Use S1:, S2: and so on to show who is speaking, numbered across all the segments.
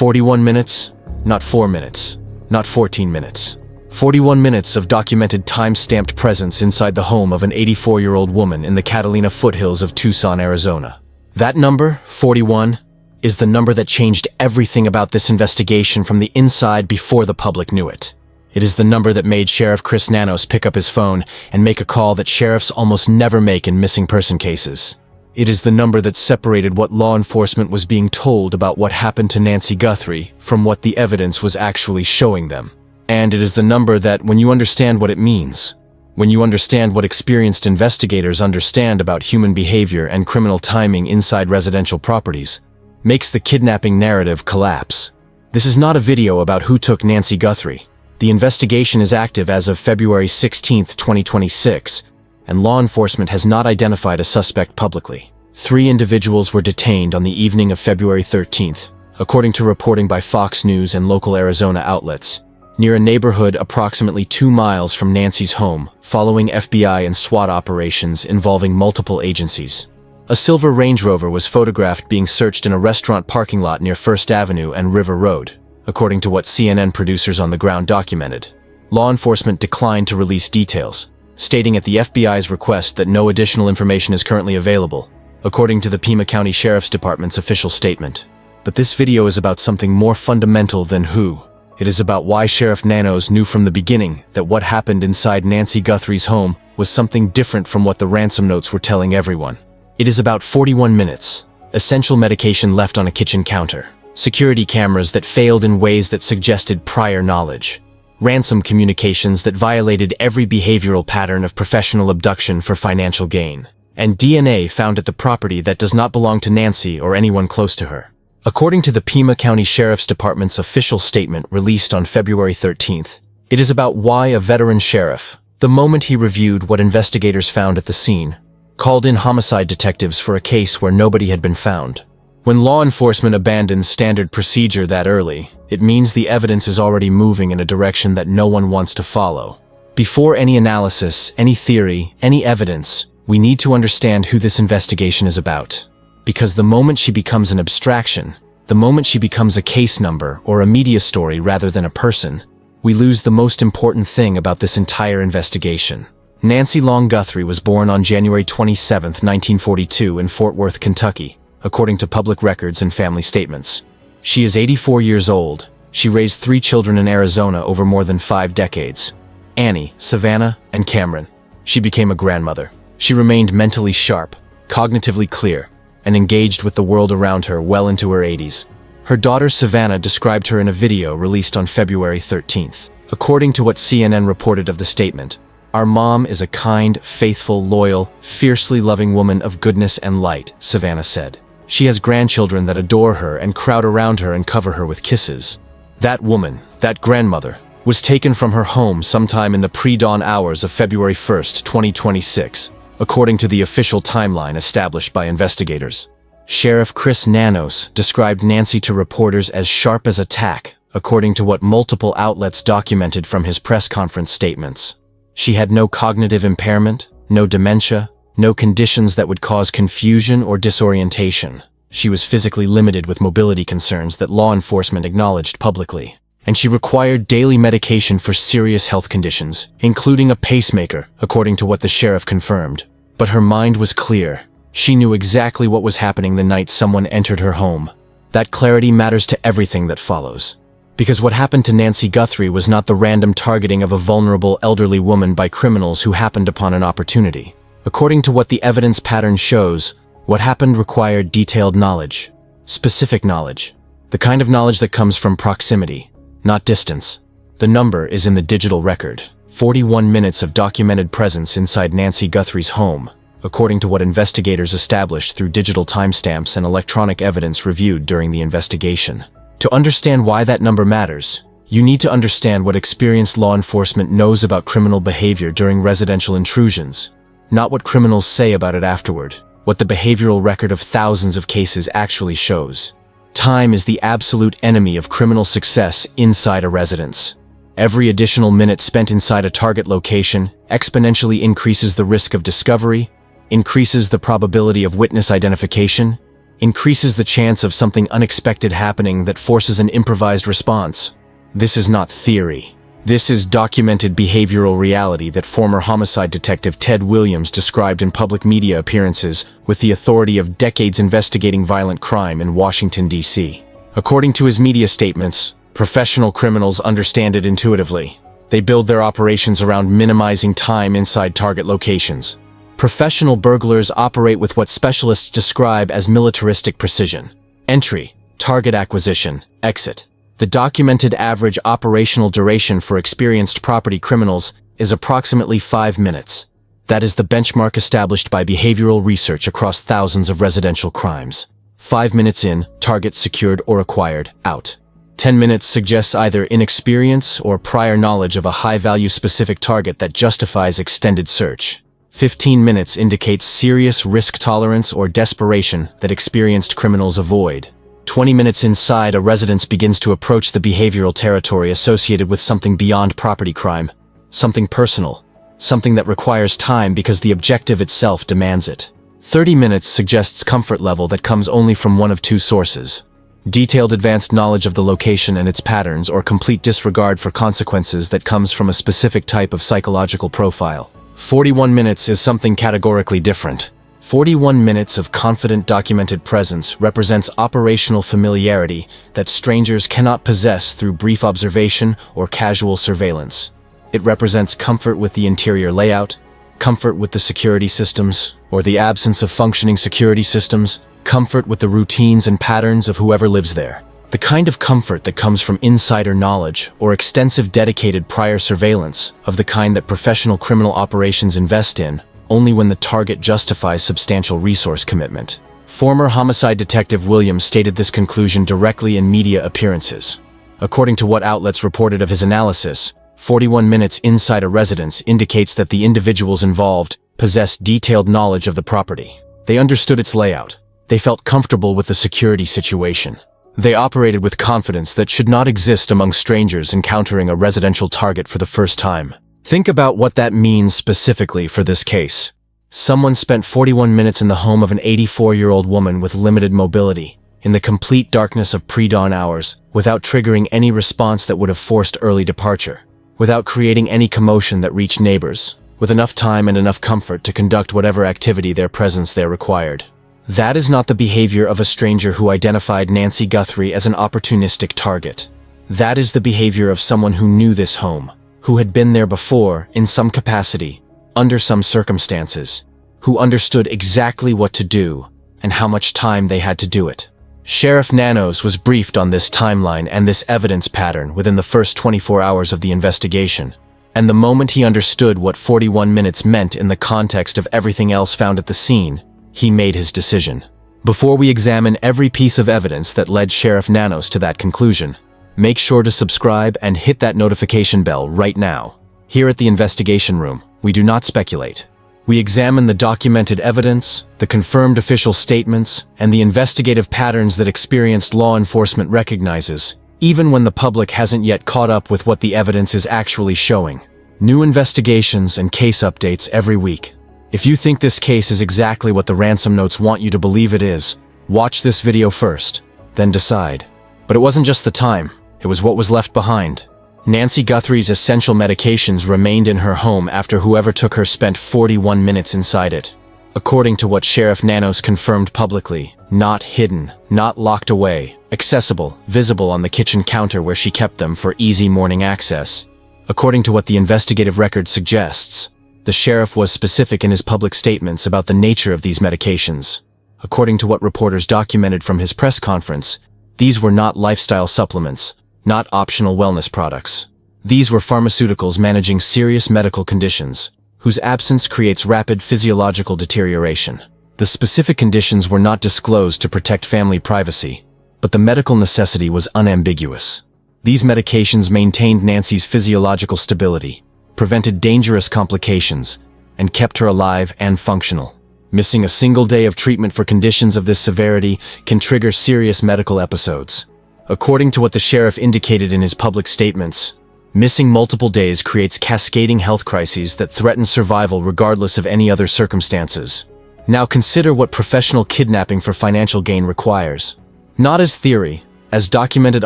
S1: 41 minutes, not 4 minutes, not 14 minutes. 41 minutes of documented time-stamped presence inside the home of an 84-year-old woman in the Catalina foothills of Tucson, Arizona. That number, 41, is the number that changed everything about this investigation from the inside before the public knew it. It is the number that made Sheriff Chris Nanos pick up his phone and make a call that sheriffs almost never make in missing person cases. It is the number that separated what law enforcement was being told about what happened to Nancy Guthrie from what the evidence was actually showing them. And it is the number that, when you understand what it means, when you understand what experienced investigators understand about human behavior and criminal timing inside residential properties, makes the kidnapping narrative collapse. This is not a video about who took Nancy Guthrie. The investigation is active as of February 16, 2026, and law enforcement has not identified a suspect publicly. 3 individuals were detained on the evening of February 13th, according to reporting by Fox News and local Arizona outlets, near a neighborhood approximately 2 miles from Nancy's home, following FBI and SWAT operations involving multiple agencies. A silver Range Rover was photographed being searched in a restaurant parking lot near First Avenue and River Road, according to what CNN producers on the ground documented. Law enforcement declined to release details, stating at the FBI's request that no additional information is currently available, according to the Pima County Sheriff's Department's official statement. But this video is about something more fundamental than who. It is about why Sheriff Nanos knew from the beginning that what happened inside Nancy Guthrie's home was something different from what the ransom notes were telling everyone. It is about 41 minutes, essential medication left on a kitchen counter, security cameras that failed in ways that suggested prior knowledge, ransom communications that violated every behavioral pattern of professional abduction for financial gain, and DNA found at the property that does not belong to Nancy or anyone close to her. According to the Pima County Sheriff's Department's official statement released on February 13th, it is about why a veteran sheriff, the moment he reviewed what investigators found at the scene, called in homicide detectives for a case where nobody had been found. When law enforcement abandons standard procedure that early, it means the evidence is already moving in a direction that no one wants to follow. Before any analysis, any theory, any evidence, we need to understand who this investigation is about. Because the moment she becomes an abstraction, the moment she becomes a case number or a media story rather than a person, we lose the most important thing about this entire investigation. Nancy Long Guthrie was born on January 27, 1942 in Fort Worth, Kentucky, according to public records and family statements. She is 84 years old. She raised 3 children in Arizona over more than 5 decades. Annie, Savannah, and Cameron. She became a grandmother. She remained mentally sharp, cognitively clear, and engaged with the world around her well into her 80s. Her daughter Savannah described her in a video released on February 13th. According to what CNN reported of the statement, "Our mom is a kind, faithful, loyal, fiercely loving woman of goodness and light," Savannah said. "She has grandchildren that adore her and crowd around her and cover her with kisses." That woman, that grandmother, was taken from her home sometime in the pre-dawn hours of February 1st, 2026, according to the official timeline established by investigators. Sheriff Chris Nanos described Nancy to reporters as sharp as a tack, according to what multiple outlets documented from his press conference statements. She had no cognitive impairment, no dementia, no conditions that would cause confusion or disorientation. She was physically limited with mobility concerns that law enforcement acknowledged publicly. And she required daily medication for serious health conditions, including a pacemaker, according to what the sheriff confirmed. But her mind was clear. She knew exactly what was happening the night someone entered her home. That clarity matters to everything that follows. Because what happened to Nancy Guthrie was not the random targeting of a vulnerable elderly woman by criminals who happened upon an opportunity. According to what the evidence pattern shows, what happened required detailed knowledge, specific knowledge, the kind of knowledge that comes from proximity, not distance. The number is in the digital record. 41 minutes of documented presence inside Nancy Guthrie's home, according to what investigators established through digital timestamps and electronic evidence reviewed during the investigation. To understand why that number matters, you need to understand what experienced law enforcement knows about criminal behavior during residential intrusions, not what criminals say about it afterward, what the behavioral record of thousands of cases actually shows. Time is the absolute enemy of criminal success inside a residence. Every additional minute spent inside a target location exponentially increases the risk of discovery, increases the probability of witness identification, increases the chance of something unexpected happening that forces an improvised response. This is not theory. This is documented behavioral reality that former homicide detective Ted Williams described in public media appearances with the authority of decades investigating violent crime in Washington, D.C. According to his media statements, professional criminals understand it intuitively. They build their operations around minimizing time inside target locations. Professional burglars operate with what specialists describe as militaristic precision. Entry, target acquisition, exit. The documented average operational duration for experienced property criminals is approximately 5 minutes. That is the benchmark established by behavioral research across thousands of residential crimes. 5 minutes in, target secured or acquired, out. 10 minutes suggests either inexperience or prior knowledge of a high-value specific target that justifies extended search. 15 minutes indicates serious risk tolerance or desperation that experienced criminals avoid. 20 minutes inside, a residence begins to approach the behavioral territory associated with something beyond property crime, something personal, something that requires time because the objective itself demands it. 30 minutes suggests comfort level that comes only from one of two sources: detailed advanced knowledge of the location and its patterns, or complete disregard for consequences that comes from a specific type of psychological profile. 41 minutes is something categorically different. 41 minutes of confident documented presence represents operational familiarity that strangers cannot possess through brief observation or casual surveillance. It represents comfort with the interior layout, comfort with the security systems, or the absence of functioning security systems, comfort with the routines and patterns of whoever lives there. The kind of comfort that comes from insider knowledge or extensive dedicated prior surveillance of the kind that professional criminal operations invest in only when the target justifies substantial resource commitment. Former homicide detective Williams stated this conclusion directly in media appearances. According to what outlets reported of his analysis, 41 minutes inside a residence indicates that the individuals involved possessed detailed knowledge of the property. They understood its layout. They felt comfortable with the security situation. They operated with confidence that should not exist among strangers encountering a residential target for the first time. Think about what that means specifically for this case. Someone spent 41 minutes in the home of an 84-year-old woman with limited mobility, in the complete darkness of pre-dawn hours, without triggering any response that would have forced early departure, without creating any commotion that reached neighbors, with enough time and enough comfort to conduct whatever activity their presence there required. That is not the behavior of a stranger who identified Nancy Guthrie as an opportunistic target. That is the behavior of someone who knew this home, who had been there before in some capacity, under some circumstances, who understood exactly what to do and how much time they had to do it. Sheriff Nanos was briefed on this timeline and this evidence pattern within the first 24 hours of the investigation, and the moment he understood what 41 minutes meant in the context of everything else found at the scene, he made his decision. Before we examine every piece of evidence that led Sheriff Nanos to that conclusion, make sure to subscribe and hit that notification bell right now. Here at the Investigation Room, we do not speculate. We examine the documented evidence, the confirmed official statements, and the investigative patterns that experienced law enforcement recognizes, even when the public hasn't yet caught up with what the evidence is actually showing. New investigations and case updates every week. If you think this case is exactly what the ransom notes want you to believe it is, watch this video first, then decide. But it wasn't just the time. It was what was left behind. Nancy Guthrie's essential medications remained in her home after whoever took her spent 41 minutes inside it. According to what Sheriff Nanos confirmed publicly, not hidden, not locked away, accessible, visible on the kitchen counter where she kept them for easy morning access. According to what the investigative record suggests, the sheriff was specific in his public statements about the nature of these medications. According to what reporters documented from his press conference, these were not lifestyle supplements, not optional wellness products. These were pharmaceuticals managing serious medical conditions, whose absence creates rapid physiological deterioration. The specific conditions were not disclosed to protect family privacy, but the medical necessity was unambiguous. These medications maintained Nancy's physiological stability, prevented dangerous complications, and kept her alive and functional. Missing a single day of treatment for conditions of this severity can trigger serious medical episodes. According to what the sheriff indicated in his public statements, missing multiple days creates cascading health crises that threaten survival regardless of any other circumstances. Now consider what professional kidnapping for financial gain requires. Not as theory, as documented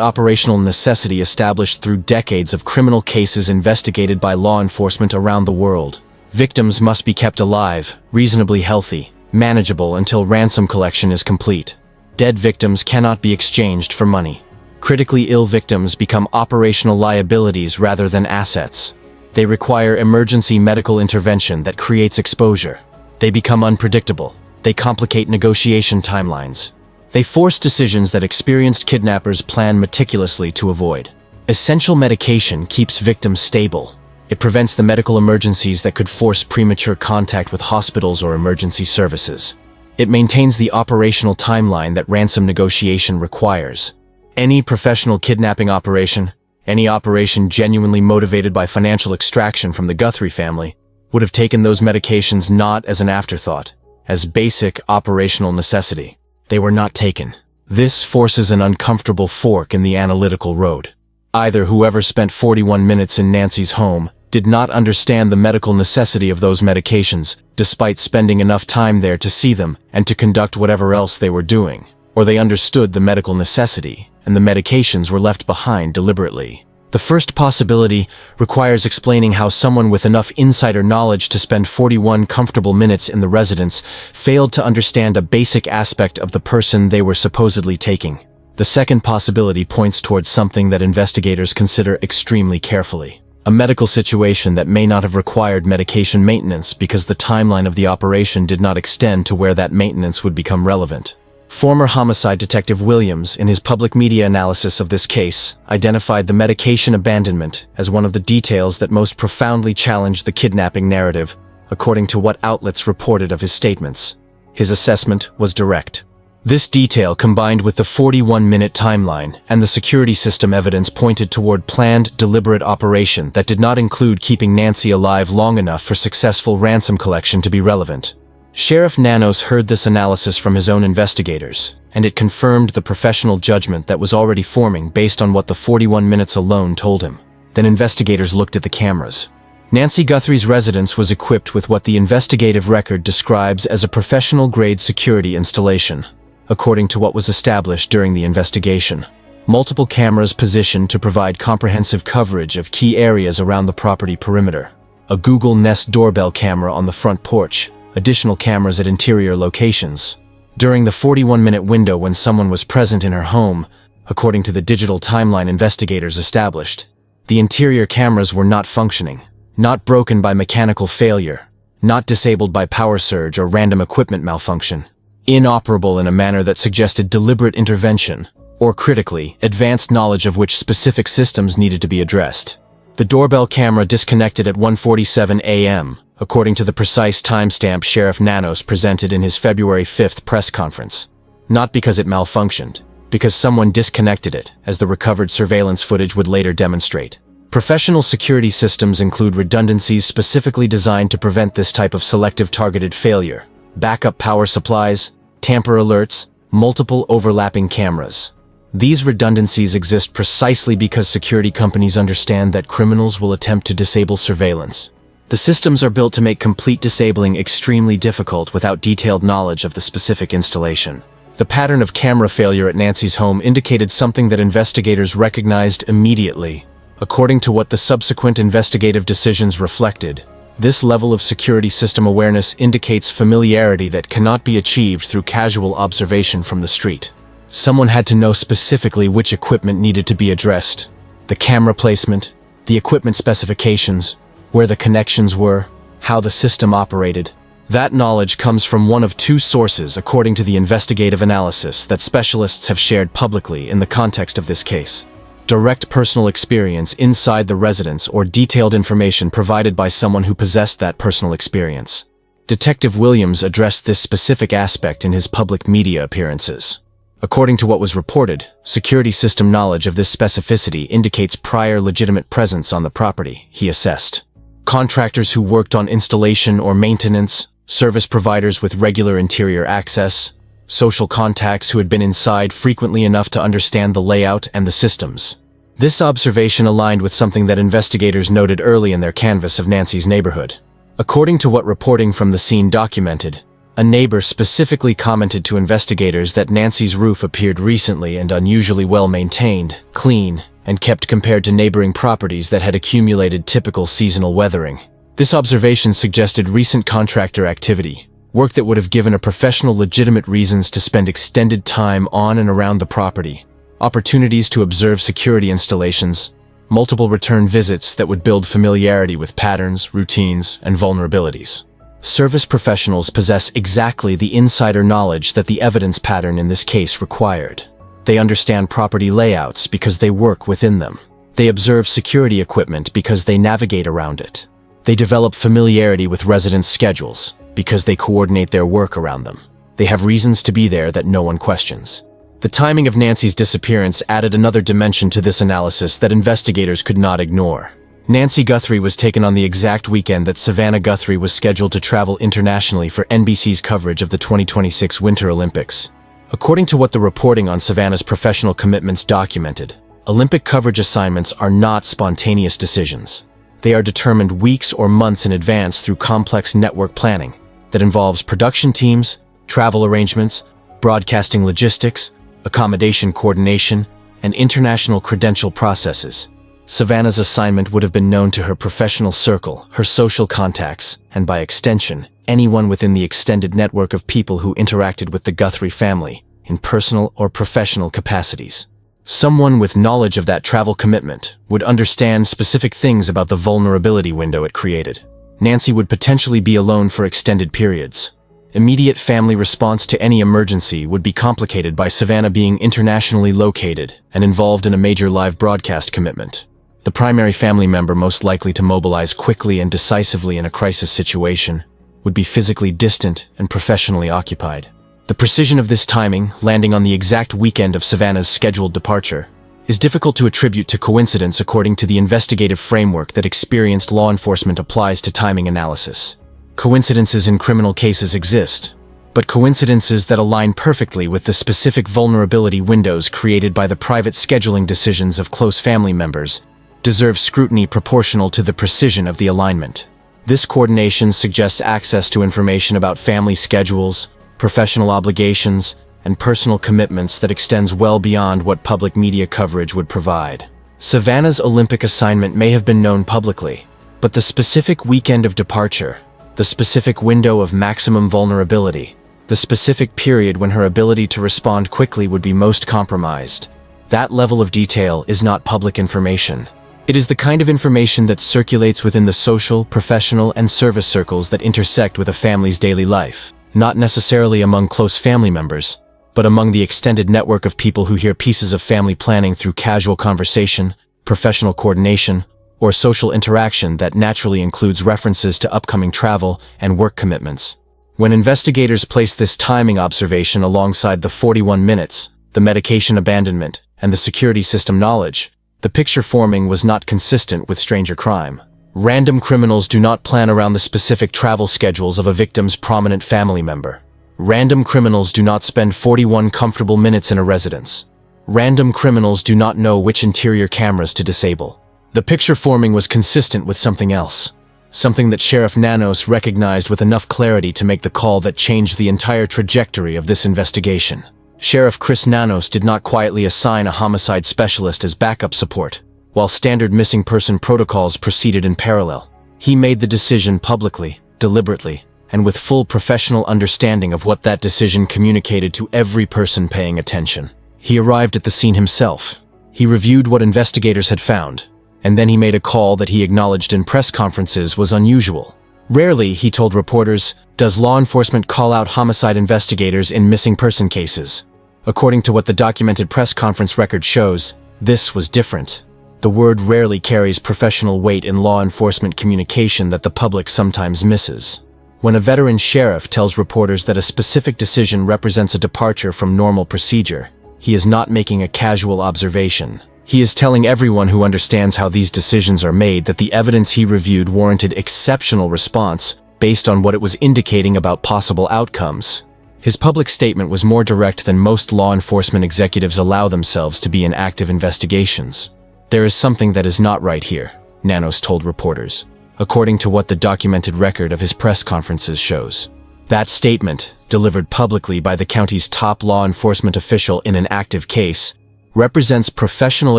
S1: operational necessity established through decades of criminal cases investigated by law enforcement around the world. Victims must be kept alive, reasonably healthy, manageable until ransom collection is complete. Dead victims cannot be exchanged for money. Critically ill victims become operational liabilities rather than assets. They require emergency medical intervention that creates exposure. They become unpredictable. They complicate negotiation timelines. They force decisions that experienced kidnappers plan meticulously to avoid. Essential medication keeps victims stable. It prevents the medical emergencies that could force premature contact with hospitals or emergency services. It maintains the operational timeline that ransom negotiation requires. Any professional kidnapping operation, any operation genuinely motivated by financial extraction from the Guthrie family, would have taken those medications not as an afterthought, as basic operational necessity. They were not taken. This forces an uncomfortable fork in the analytical road. Either whoever spent 41 minutes in Nancy's home did not understand the medical necessity of those medications, despite spending enough time there to see them and to conduct whatever else they were doing, or they understood the medical necessity, and the medications were left behind deliberately. The first possibility requires explaining how someone with enough insider knowledge to spend 41 comfortable minutes in the residence failed to understand a basic aspect of the person they were supposedly taking. The second possibility points towards something that investigators consider extremely carefully. A medical situation that may not have required medication maintenance because the timeline of the operation did not extend to where that maintenance would become relevant. Former homicide detective Williams, in his public media analysis of this case, identified the medication abandonment as one of the details that most profoundly challenged the kidnapping narrative, according to what outlets reported of his statements. His assessment was direct. This detail, combined with the 41-minute timeline and the security system evidence, pointed toward planned, deliberate operation that did not include keeping Nancy alive long enough for successful ransom collection to be relevant. Sheriff Nanos heard this analysis from his own investigators, and it confirmed the professional judgment that was already forming based on what the 41 minutes alone told him. Then investigators looked at the cameras. Nancy Guthrie's residence was equipped with what the investigative record describes as a professional-grade security installation, according to what was established during the investigation. Multiple cameras positioned to provide comprehensive coverage of key areas around the property perimeter. A Google Nest doorbell camera on the front porch. Additional cameras at interior locations. During the 41-minute window when someone was present in her home, according to the digital timeline investigators established, the interior cameras were not functioning, not broken by mechanical failure, not disabled by power surge or random equipment malfunction, inoperable in a manner that suggested deliberate intervention, or critically, advanced knowledge of which specific systems needed to be addressed. The doorbell camera disconnected at 1:47 a.m., according to the precise timestamp Sheriff Nanos presented in his February 5th press conference. Not because it malfunctioned, because someone disconnected it, as the recovered surveillance footage would later demonstrate. Professional security systems include redundancies specifically designed to prevent this type of selective targeted failure. Backup power supplies, tamper alerts, multiple overlapping cameras. These redundancies exist precisely because security companies understand that criminals will attempt to disable surveillance. The systems are built to make complete disabling extremely difficult without detailed knowledge of the specific installation. The pattern of camera failure at Nancy's home indicated something that investigators recognized immediately. According to what the subsequent investigative decisions reflected, this level of security system awareness indicates familiarity that cannot be achieved through casual observation from the street. Someone had to know specifically which equipment needed to be addressed, the camera placement, the equipment specifications, where the connections were, how the system operated. That knowledge comes from one of two sources according to the investigative analysis that specialists have shared publicly in the context of this case. Direct personal experience inside the residence or detailed information provided by someone who possessed that personal experience. Detective Williams addressed this specific aspect in his public media appearances. According to what was reported, security system knowledge of this specificity indicates prior legitimate presence on the property, he assessed. Contractors who worked on installation or maintenance, service providers with regular interior access, social contacts who had been inside frequently enough to understand the layout and the systems. This observation aligned with something that investigators noted early in their canvass of Nancy's neighborhood. According to what reporting from the scene documented, A neighbor specifically commented to investigators that Nancy's roof appeared recently and unusually well maintained, clean, and kept compared to neighboring properties that had accumulated typical seasonal weathering. This observation suggested recent contractor activity, work that would have given a professional legitimate reasons to spend extended time on and around the property, opportunities to observe security installations, multiple return visits that would build familiarity with patterns, routines, and vulnerabilities. Service professionals possess exactly the insider knowledge that the evidence pattern in this case required. They understand property layouts because they work within them. They observe security equipment because they navigate around it. They develop familiarity with residents' schedules because they coordinate their work around them. They have reasons to be there that no one questions. The timing of Nancy's disappearance added another dimension to this analysis that investigators could not ignore. Nancy Guthrie was taken on the exact weekend that Savannah Guthrie was scheduled to travel internationally for NBC's coverage of the 2026 Winter Olympics. According to what the reporting on Savannah's professional commitments documented, Olympic coverage assignments are not spontaneous decisions. They are determined weeks or months in advance through complex network planning that involves production teams, travel arrangements, broadcasting logistics, accommodation coordination, and international credential processes. Savannah's assignment would have been known to her professional circle, her social contacts, and by extension, anyone within the extended network of people who interacted with the Guthrie family in personal or professional capacities. Someone with knowledge of that travel commitment would understand specific things about the vulnerability window it created. Nancy would potentially be alone for extended periods. Immediate family response to any emergency would be complicated by Savannah being internationally located and involved in a major live broadcast commitment. The primary family member most likely to mobilize quickly and decisively in a crisis situation would be physically distant and professionally occupied. The precision of this timing, landing on the exact weekend of Savannah's scheduled departure, is difficult to attribute to coincidence according to the investigative framework that experienced law enforcement applies to timing analysis. Coincidences in criminal cases exist, but coincidences that align perfectly with the specific vulnerability windows created by the private scheduling decisions of close family members deserve scrutiny proportional to the precision of the alignment. This coordination suggests access to information about family schedules, professional obligations, and personal commitments that extends well beyond what public media coverage would provide. Savannah's Olympic assignment may have been known publicly, but the specific weekend of departure, the specific window of maximum vulnerability, the specific period when her ability to respond quickly would be most compromised, that level of detail is not public information. It is the kind of information that circulates within the social, professional, and service circles that intersect with a family's daily life, not necessarily among close family members, but among the extended network of people who hear pieces of family planning through casual conversation, professional coordination, or social interaction that naturally includes references to upcoming travel and work commitments. When investigators place this timing observation alongside the 41 minutes, the medication abandonment, and the security system knowledge, the picture forming was not consistent with stranger crime. Random criminals do not plan around the specific travel schedules of a victim's prominent family member. Random criminals do not spend 41 comfortable minutes in a residence. Random criminals do not know which interior cameras to disable. The picture forming was consistent with something else. Something that Sheriff Nanos recognized with enough clarity to make the call that changed the entire trajectory of this investigation. Sheriff Chris Nanos did not quietly assign a homicide specialist as backup support, while standard missing person protocols proceeded in parallel. He made the decision publicly, deliberately, and with full professional understanding of what that decision communicated to every person paying attention. He arrived at the scene himself. He reviewed what investigators had found, and then he made a call that he acknowledged in press conferences was unusual. Rarely, he told reporters, does law enforcement call out homicide investigators in missing person cases. According to what the documented press conference record shows, this was different. The word rarely carries professional weight in law enforcement communication that the public sometimes misses. When a veteran sheriff tells reporters that a specific decision represents a departure from normal procedure, he is not making a casual observation. He is telling everyone who understands how these decisions are made that the evidence he reviewed warranted exceptional response based on what it was indicating about possible outcomes. His public statement was more direct than most law enforcement executives allow themselves to be in active investigations. There is something that is not right here, Nanos told reporters, according to what the documented record of his press conferences shows. That statement, delivered publicly by the county's top law enforcement official in an active case, represents professional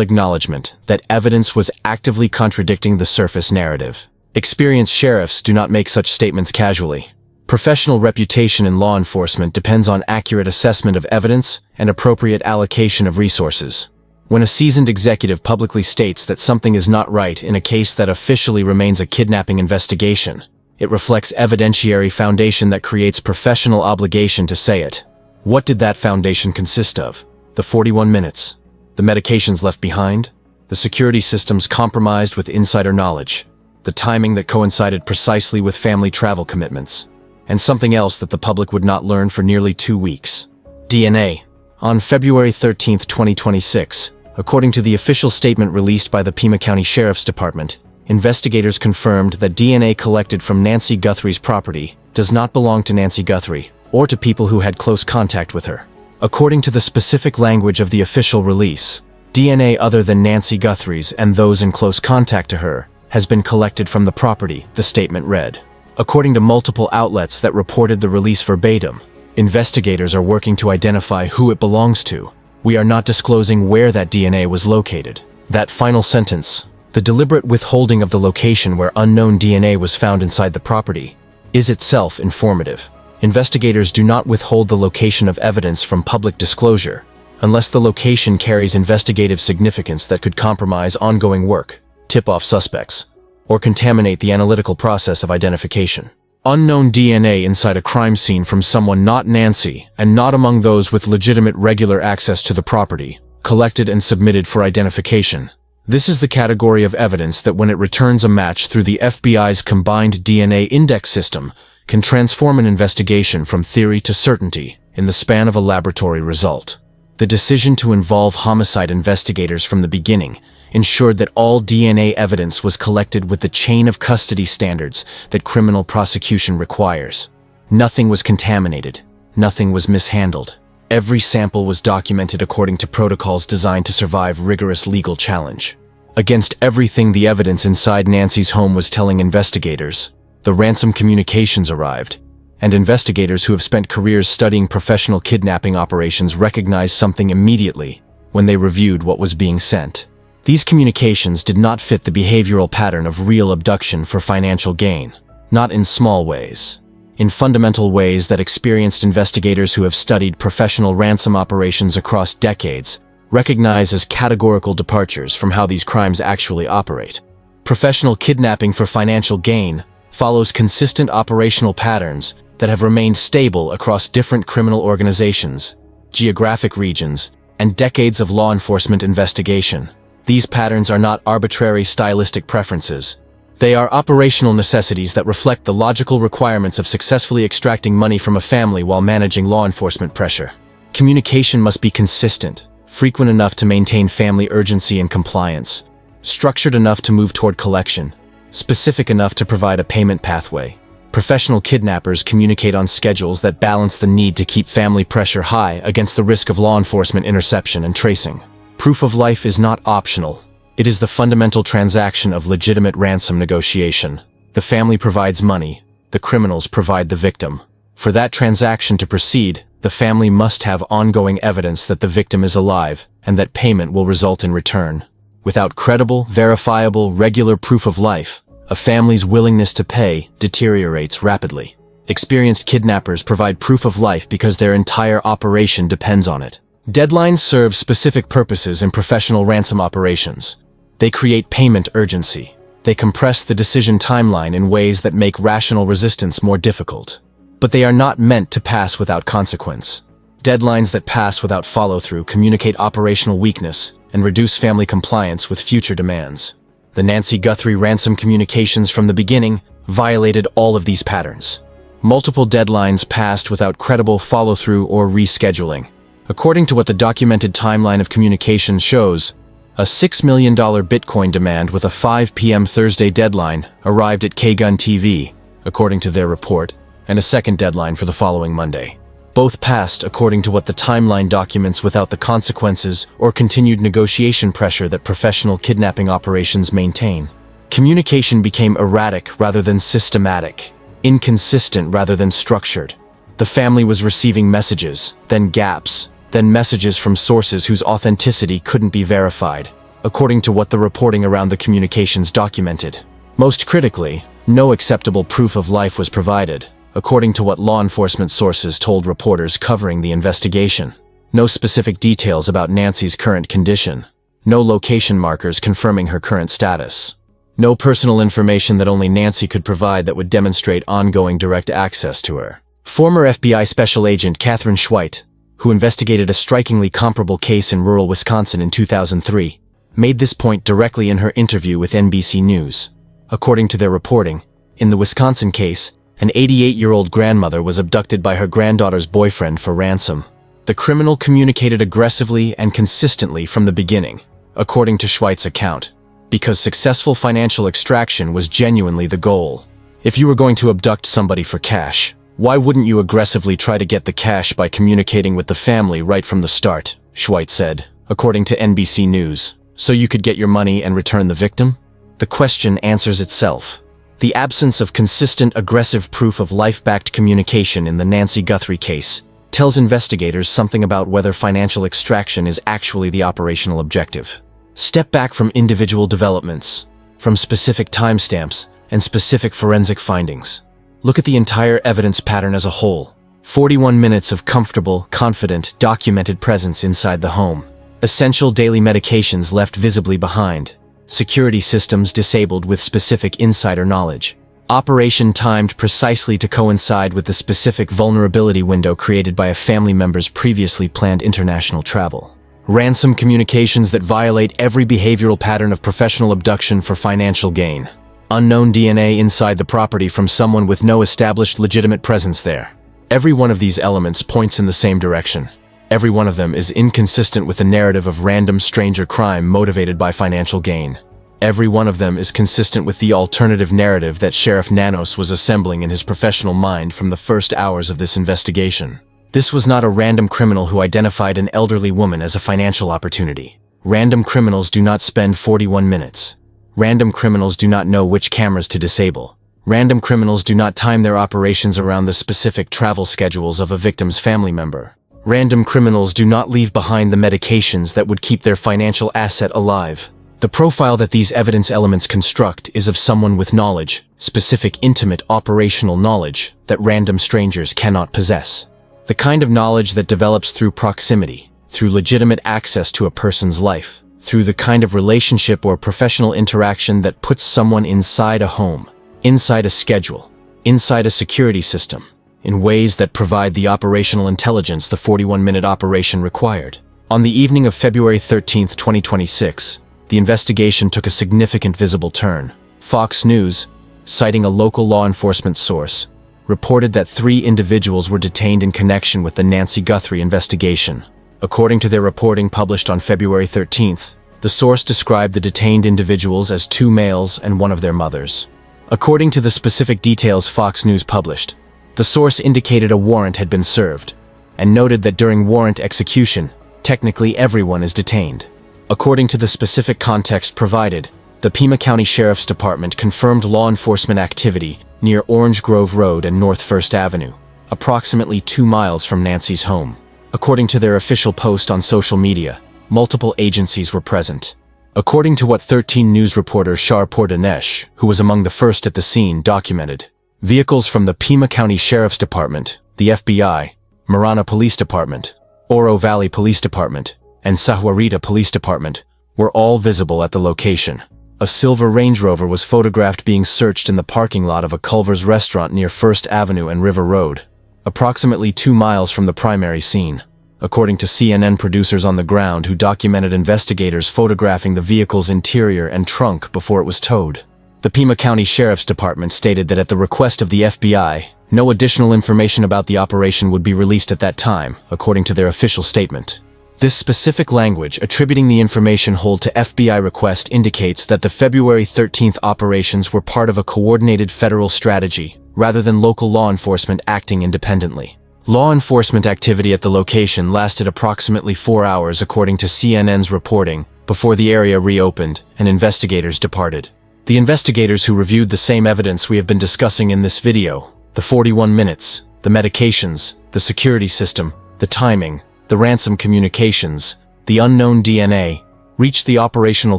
S1: acknowledgement that evidence was actively contradicting the surface narrative. Experienced sheriffs do not make such statements casually. Professional reputation in law enforcement depends on accurate assessment of evidence and appropriate allocation of resources. When a seasoned executive publicly states that something is not right in a case that officially remains a kidnapping investigation, it reflects evidentiary foundation that creates professional obligation to say it. What did that foundation consist of? The 41 minutes. The medications left behind? The security systems compromised with insider knowledge? The timing that coincided precisely with family travel commitments? And something else that the public would not learn for nearly 2 weeks. DNA. On February 13, 2026, according to the official statement released by the Pima County Sheriff's Department, investigators confirmed that DNA collected from Nancy Guthrie's property does not belong to Nancy Guthrie or to people who had close contact with her. According to the specific language of the official release, DNA other than Nancy Guthrie's and those in close contact to her has been collected from the property, the statement read. According to multiple outlets that reported the release verbatim, investigators are working to identify who it belongs to. We are not disclosing where that DNA was located. That final sentence, the deliberate withholding of the location where unknown DNA was found inside the property, is itself informative. Investigators do not withhold the location of evidence from public disclosure unless the location carries investigative significance that could compromise ongoing work, tip off suspects, or contaminate the analytical process of identification. Unknown DNA inside a crime scene from someone not Nancy and not among those with legitimate regular access to the property, collected and submitted for identification. This is the category of evidence that when it returns a match through the FBI's combined DNA index system, can transform an investigation from theory to certainty in the span of a laboratory result. The decision to involve homicide investigators from the beginning ensured that all DNA evidence was collected with the chain of custody standards that criminal prosecution requires. Nothing was contaminated. Nothing was mishandled. Every sample was documented according to protocols designed to survive rigorous legal challenge. Against everything the evidence inside Nancy's home was telling investigators, the ransom communications arrived, and investigators who have spent careers studying professional kidnapping operations recognized something immediately when they reviewed what was being sent. These communications did not fit the behavioral pattern of real abduction for financial gain, not in small ways. In fundamental ways that experienced investigators who have studied professional ransom operations across decades recognize as categorical departures from how these crimes actually operate. Professional kidnapping for financial gain follows consistent operational patterns that have remained stable across different criminal organizations, geographic regions, and decades of law enforcement investigation. These patterns are not arbitrary stylistic preferences. They are operational necessities that reflect the logical requirements of successfully extracting money from a family while managing law enforcement pressure. Communication must be consistent, frequent enough to maintain family urgency and compliance, structured enough to move toward collection, specific enough to provide a payment pathway. Professional kidnappers communicate on schedules that balance the need to keep family pressure high against the risk of law enforcement interception and tracing. Proof of life is not optional. It is the fundamental transaction of legitimate ransom negotiation. The family provides money. The criminals provide the victim. For that transaction to proceed, the family must have ongoing evidence that the victim is alive and that payment will result in return. Without credible, verifiable, regular proof of life, a family's willingness to pay deteriorates rapidly. Experienced kidnappers provide proof of life because their entire operation depends on it. Deadlines serve specific purposes in professional ransom operations. They create payment urgency. They compress the decision timeline in ways that make rational resistance more difficult. But they are not meant to pass without consequence. Deadlines that pass without follow-through communicate operational weakness and reduce family compliance with future demands. The Nancy Guthrie ransom communications from the beginning violated all of these patterns. Multiple deadlines passed without credible follow-through or rescheduling. According to what the documented timeline of communications shows, a $6 million Bitcoin demand with a 5 p.m. Thursday deadline arrived at K-Gun TV, according to their report, and a second deadline for the following Monday. Both passed according to what the timeline documents without the consequences or continued negotiation pressure that professional kidnapping operations maintain. Communication became erratic rather than systematic. inconsistent rather than structured. The family was receiving messages, then gaps, then messages from sources whose authenticity couldn't be verified, according to what the reporting around the communications documented. Most critically, no acceptable proof of life was provided, according to what law enforcement sources told reporters covering the investigation. No specific details about Nancy's current condition. No location markers confirming her current status. No personal information that only Nancy could provide that would demonstrate ongoing direct access to her. Former FBI Special Agent Catherine Schweit, who investigated a strikingly comparable case in rural Wisconsin in 2003, made this point directly in her interview with NBC News. According to their reporting, in the Wisconsin case, an 88-year-old grandmother was abducted by her granddaughter's boyfriend for ransom. The criminal communicated aggressively and consistently from the beginning, according to Schweit's account, because successful financial extraction was genuinely the goal. If you were going to abduct somebody for cash, why wouldn't you aggressively try to get the cash by communicating with the family right from the start, Schweit said, according to NBC News, so you could get your money and return the victim? The question answers itself. The absence of consistent aggressive proof of life-backed communication in the Nancy Guthrie case tells investigators something about whether financial extraction is actually the operational objective. Step back from individual developments, from specific timestamps and specific forensic findings. Look at the entire evidence pattern as a whole. 41 minutes of comfortable, confident, documented presence inside the home. Essential daily medications left visibly behind. Security systems disabled with specific insider knowledge. Operation timed precisely to coincide with the specific vulnerability window created by a family member's previously planned international travel. Ransom communications that violate every behavioral pattern of professional abduction for financial gain. Unknown DNA inside the property from someone with no established legitimate presence there. Every one of these elements points in the same direction. Every one of them is inconsistent with the narrative of random stranger crime motivated by financial gain. Every one of them is consistent with the alternative narrative that Sheriff Nanos was assembling in his professional mind from the first hours of this investigation. This was not a random criminal who identified an elderly woman as a financial opportunity. Random criminals do not spend 41 minutes. Random criminals do not know which cameras to disable. Random criminals do not time their operations around the specific travel schedules of a victim's family member. Random criminals do not leave behind the medications that would keep their financial asset alive. The profile that these evidence elements construct is of someone with knowledge, specific intimate operational knowledge that random strangers cannot possess. The kind of knowledge that develops through proximity, through legitimate access to a person's life, through the kind of relationship or professional interaction that puts someone inside a home, inside a schedule, inside a security system, in ways that provide the operational intelligence the 41-minute operation required. On the evening of February 13, 2026, the investigation took a significant visible turn. Fox News, citing a local law enforcement source, reported that 3 individuals were detained in connection with the Nancy Guthrie investigation. According to their reporting published on February 13th, the source described the detained individuals as 2 males and one of their mothers. According to the specific details Fox News published, the source indicated a warrant had been served, and noted that during warrant execution, technically everyone is detained. According to the specific context provided, the Pima County Sheriff's Department confirmed law enforcement activity near Orange Grove Road and North First Avenue, approximately 2 miles from Nancy's home. According to their official post on social media, multiple agencies were present. According to what 13 News reporter Shar Pordanesh, who was among the first at the scene, documented, vehicles from the Pima County Sheriff's Department, the FBI, Marana Police Department, Oro Valley Police Department, and Sahuarita Police Department were all visible at the location. A silver Range Rover was photographed being searched in the parking lot of a Culver's restaurant near First Avenue and River Road, approximately 2 miles from the primary scene, according to CNN producers on the ground who documented investigators photographing the vehicle's interior and trunk before it was towed. The Pima County Sheriff's Department stated that at the request of the FBI, no additional information about the operation would be released at that time, according to their official statement. This specific language attributing the information hold to FBI request indicates that the February 13th operations were part of a coordinated federal strategy, rather than local law enforcement acting independently. Law enforcement activity at the location lasted approximately 4 hours according to CNN's reporting, before the area reopened and investigators departed. The investigators who reviewed the same evidence we have been discussing in this video, the 41 minutes, the medications, the security system, the timing, the ransom communications, the unknown DNA, reached the operational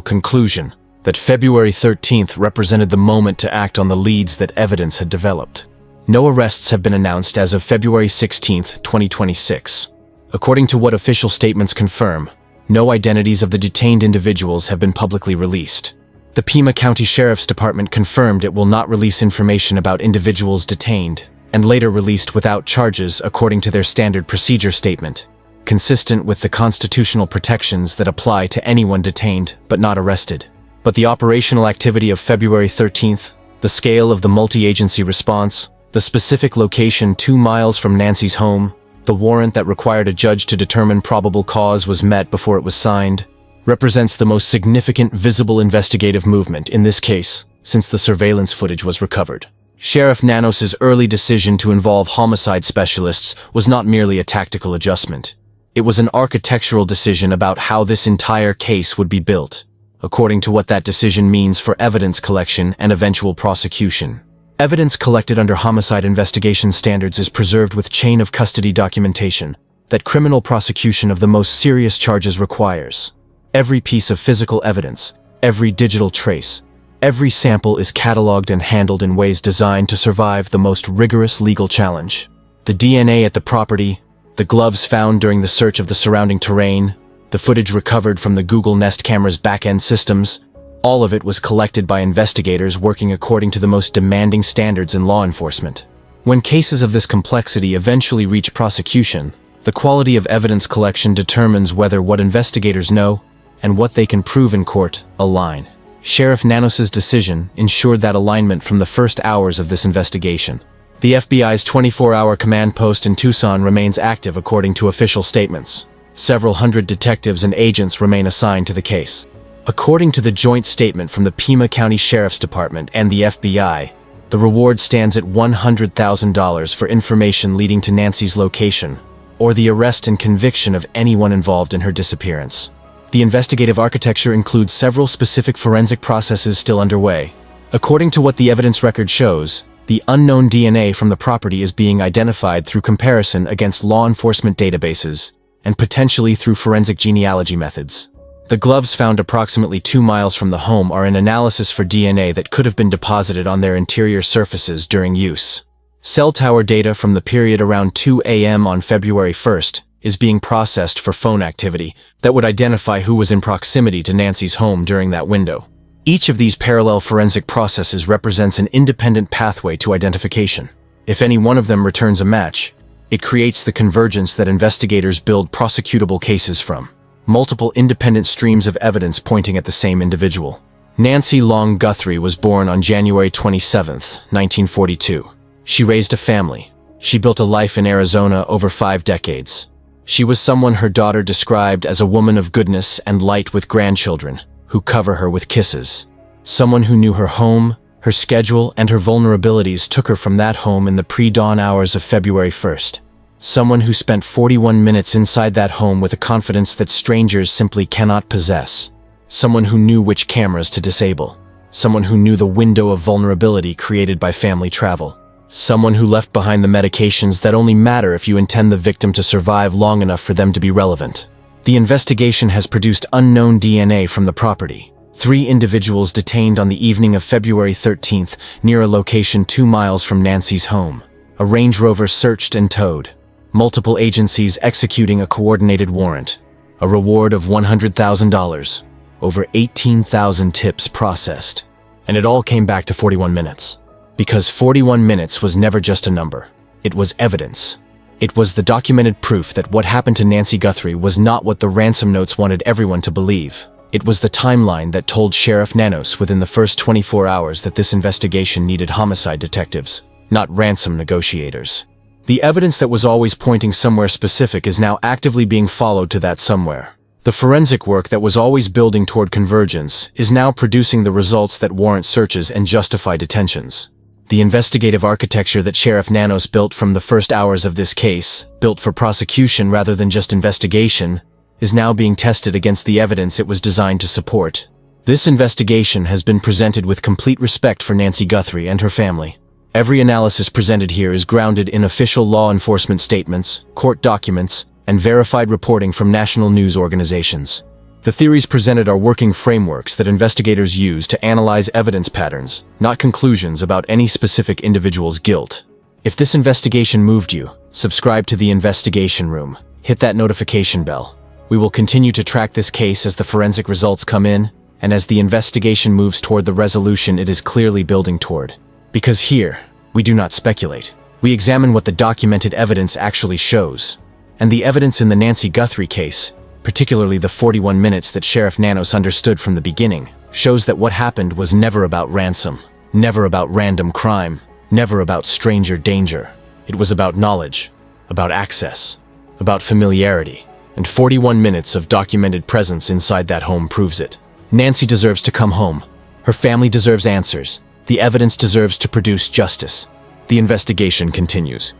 S1: conclusion that February 13th represented the moment to act on the leads that evidence had developed. No arrests have been announced as of February 16, 2026. According to what official statements confirm, no identities of the detained individuals have been publicly released. The Pima County Sheriff's Department confirmed it will not release information about individuals detained, and later released without charges according to their standard procedure statement, consistent with the constitutional protections that apply to anyone detained but not arrested. But the operational activity of February 13th, the scale of the multi-agency response, the specific location 2 miles from Nancy's home, the warrant that required a judge to determine probable cause was met before it was signed, represents the most significant visible investigative movement in this case since the surveillance footage was recovered. Sheriff Nanos's early decision to involve homicide specialists was not merely a tactical adjustment. It was an architectural decision about how this entire case would be built, according to what that decision means for evidence collection and eventual prosecution. Evidence collected under homicide investigation standards is preserved with chain of custody documentation that criminal prosecution of the most serious charges requires. Every piece of physical evidence, every digital trace, every sample is cataloged and handled in ways designed to survive the most rigorous legal challenge. The DNA at the property, the gloves found during the search of the surrounding terrain, the footage recovered from the Google Nest camera's back-end systems, all of it was collected by investigators working according to the most demanding standards in law enforcement. When cases of this complexity eventually reach prosecution, the quality of evidence collection determines whether what investigators know and what they can prove in court align. Sheriff Nanos's decision ensured that alignment from the first hours of this investigation. The FBI's 24-hour command post in Tucson remains active according to official statements. Several hundred detectives and agents remain assigned to the case. According to the joint statement from the Pima County Sheriff's Department and the FBI, the reward stands at $100,000 for information leading to Nancy's location, or the arrest and conviction of anyone involved in her disappearance. The investigative architecture includes several specific forensic processes still underway. According to what the evidence record shows, the unknown DNA from the property is being identified through comparison against law enforcement databases, and potentially through forensic genealogy methods. The gloves found approximately 2 miles from the home are an analysis for DNA that could have been deposited on their interior surfaces during use. Cell tower data from the period around 2 a.m. on February 1st is being processed for phone activity that would identify who was in proximity to Nancy's home during that window. Each of these parallel forensic processes represents an independent pathway to identification. If any one of them returns a match, it creates the convergence that investigators build prosecutable cases from. Multiple independent streams of evidence pointing at the same individual. Nancy Long Guthrie was born on January 27, 1942. She raised a family. She built a life in Arizona over 5 decades. She was someone her daughter described as a woman of goodness and light with grandchildren, who cover her with kisses. Someone who knew her home, her schedule, and her vulnerabilities took her from that home in the pre-dawn hours of February 1st. Someone who spent 41 minutes inside that home with a confidence that strangers simply cannot possess. Someone who knew which cameras to disable. Someone who knew the window of vulnerability created by family travel. Someone who left behind the medications that only matter if you intend the victim to survive long enough for them to be relevant. The investigation has produced unknown DNA from the property. 3 individuals detained on the evening of February 13th near a location 2 miles from Nancy's home. A Range Rover searched and towed. Multiple agencies executing a coordinated warrant. A reward of $100,000. Over 18,000 tips processed. And it all came back to 41 minutes. Because 41 minutes was never just a number. It was evidence. It was the documented proof that what happened to Nancy Guthrie was not what the ransom notes wanted everyone to believe. It was the timeline that told Sheriff Nanos within the first 24 hours that this investigation needed homicide detectives, not ransom negotiators. The evidence that was always pointing somewhere specific is now actively being followed to that somewhere. The forensic work that was always building toward convergence is now producing the results that warrant searches and justify detentions. The investigative architecture that Sheriff Nanos built from the first hours of this case, built for prosecution rather than just investigation, is now being tested against the evidence it was designed to support. This investigation has been presented with complete respect for Nancy Guthrie and her family. Every analysis presented here is grounded in official law enforcement statements, court documents, and verified reporting from national news organizations. The theories presented are working frameworks that investigators use to analyze evidence patterns, not conclusions about any specific individual's guilt. If this investigation moved you, subscribe to the Investigation Room. Hit that notification bell. We will continue to track this case as the forensic results come in, and as the investigation moves toward the resolution it is clearly building toward. Because here, we do not speculate. We examine what the documented evidence actually shows. And the evidence in the Nancy Guthrie case, particularly the 41 minutes that Sheriff Nanos understood from the beginning, shows that what happened was never about ransom, never about random crime, never about stranger danger. It was about knowledge, about access, about familiarity, and 41 minutes of documented presence inside that home proves it. Nancy deserves to come home. Her family deserves answers. The evidence deserves to produce justice. The investigation continues.